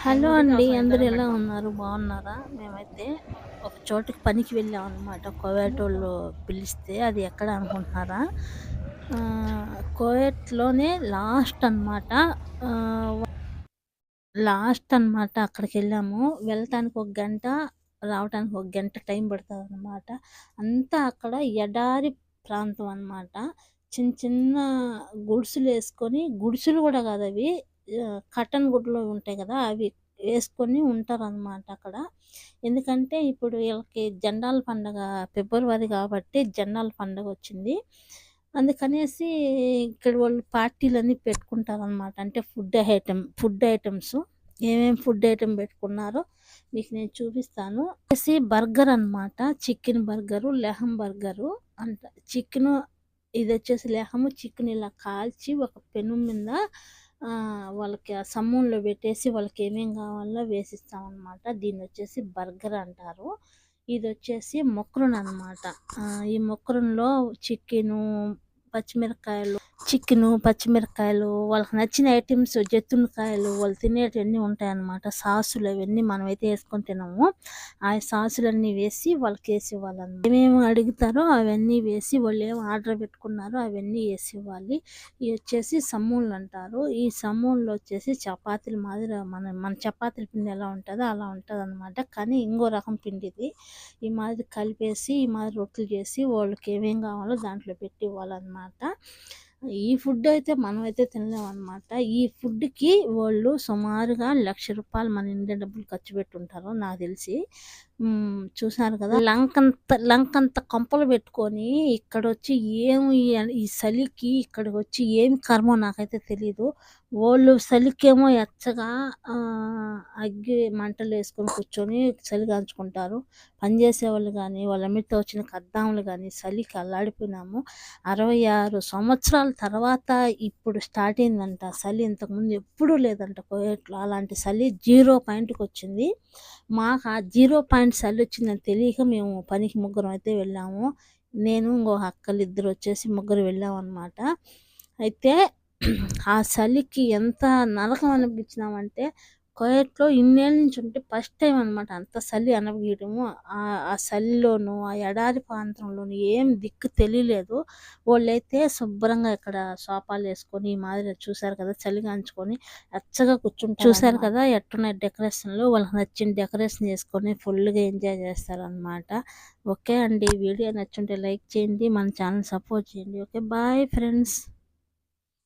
Hello అండి. అందరూ ఎలా ఉన్నారు? బాగున్నారా? మేమైతే ఒక చోటుకి పనికి వెళ్ళామన్నమాట. కోవేటోళ్ళు పిలిస్తే అది ఎక్కడ అనుకుంటున్నారా? కోవేట్‌లోనే లాస్ట్ అన్నమాట. ఆహ్, లాస్ట్ అన్నమాట అక్కడికెళ్ళాము. వెళ్ళటానికి ఒక గంట, రావటానికి ఒక గంట టైం పడతదన్నమాట. అంతా అక్కడ ఎడారి ప్రాంతం అన్నమాట. చిన్న చిన్న గుడిసెలేసుకొని గుడిసెలు గూడా గాదవి. కట్టెన గుడ్లు ఉంటాయి గదా! అవి ఏసుకొని ఉంటారనమాట అక్కడ. ఎందుకంటే ఇప్పుడు ఈళ్ళకి జెండాల పండగ ఫిబ్రవరి గాబట్టి జెండాల పండగొచ్చింది. అందుకనేసి ఇక్కడ వాళ్ళు పార్టీలన్నీ పెట్టుకుంటారనమాట. అంటే ఫుడ్ ఐటెమ్స్. ఏమేం ఫుడ్ ఐటెమ్ బెట్టుకున్నారో మీకు నేను చూపిస్తాను. బర్గర్ అనమాట. చికెన్ బర్గరు, లెహం బర్గరు అంట. ఇదొచ్చేసి లెహము, చికెన్ ఇలా కాల్చి ఒక పెనం మీద వాళ్ళకి ఆ సమ్ముంలో పెట్టేసి వాళ్ళకేమేం కావాలో వేసిస్తామనమాట. దీన్నొచ్చేసి బర్గర్ అంటారు. ఇదొచ్చేసి మొక్రోననమాట. ఈ మొక్రోన్‌లో చికెను, పచ్చిమిరపకాయలు వాళ్ళకి నచ్చిన ఐటెమ్స్ జెత్తునకాయలు వాళ్ళు తినేటివన్నీ ఉంటాయన్నమాట. సాసులు అవన్నీ మనమైతే యేసుకొని తినము. ఆ సాసులన్నీ వేసి వాళ్ళకేసివ్వాలన్నమాట. ఏమేమి అడుగుతారో అవన్నీ వేసి వాళ్ళేం ఆర్డర్ పెట్టుకున్నారో అవన్నీ యేసివ్వాలి. ఇవొచ్చేసి సమోన్లంటారు. ఈ సమోన్‌లో వచ్చేసి చపాతీల మాదిరి మన చపాతీల పిండి ఎలా ఉంటదో అలా ఉంటదనమాట. కానీ ఇంకో రకం పిండిది. ఈ మాదిరి కలిపేసి ఈ మాదిరి రొట్టెలు చేసి వాళ్ళకేమేం కావాలో దాంట్లో పెట్టి ఇవ్వాలనమాట. ఈ ఫుడ్ అయితే మనమైతే తినలేమనమాట. ఈ ఫుడ్‌కి వాళ్ళు సుమారుగా ₹1,00,000 మన ఇండియా డబ్బులు ఖర్చు పెట్టుంటారు నాకు తెలిసి. చూసారు కదా! లంకంత కొంపలు పెట్టుకొని ఇక్కడొచ్చి ఏమి ఈ చలికి ఇక్కడికొచ్చి ఏమి కర్మో నాకైతే తెలీదు. వోళ్ళు చలికేమో ఎచ్చగా అగ్గి మంటలేసుకొని కూర్చొని చలి కాంచుకుంటారు. పని చేసేవాళ్ళు గానీ, వాళ్ళ ఎమ్మటే వచ్చిన కద్దాములు గానీ చలికి అల్లాడిపోయినాము. 66 సంవత్సరాల తర్వాత ఇప్పుడు స్టార్ట్ అయిందంట చలి. ఇంతకుముందు ఎప్పుడూ లేదంట కువైట్‌లో. అలాంటి చలి 0 పాయింట్‌కొచ్చింది. మాకు ఆ 0 పాయింట్ చలొచ్చిందని తెలియక మేము పనికి ముగ్గురం అయితే వెళ్ళాము. నేను ఇంకో అక్కలిద్దరొచ్చేసి ముగ్గురు వెళ్ళామనమాట. అయితే ఆ చలికి ఎంత నరకం అనిపించినామంటే కువైట్‌లో ఇన్నేళ్ల నుంచి ఉంటే ఫస్ట్ టైమ్ అనమాట అంత చలి అనుభవియడము. ఆ చలిలోను, ఆ ఎడారి ప్రాంతంలోను ఏం దిక్కు తెలియలేదు. వాళ్ళైతే శుభ్రంగా ఇక్కడ సోఫాలేసుకొని ఈ మాదిరి చూసారు కదా! చలి కాంచుకొని ఎచ్చగా కూర్చుంటారనమాట. చూసారు కదా ఎట్టున్నాయి డెకరేషన్‌లు. వాళ్ళకి నచ్చిన డెకరేషన్ చేసుకొని ఫుల్‌గా ఎంజాయ్ చేస్తారనమాట. ఓకే అండి. వీడియో నచ్చుంటే లైక్ చేయండి. మన ఛానల్ సపోర్ట్ చేయండి. ఓకే. Bye friends.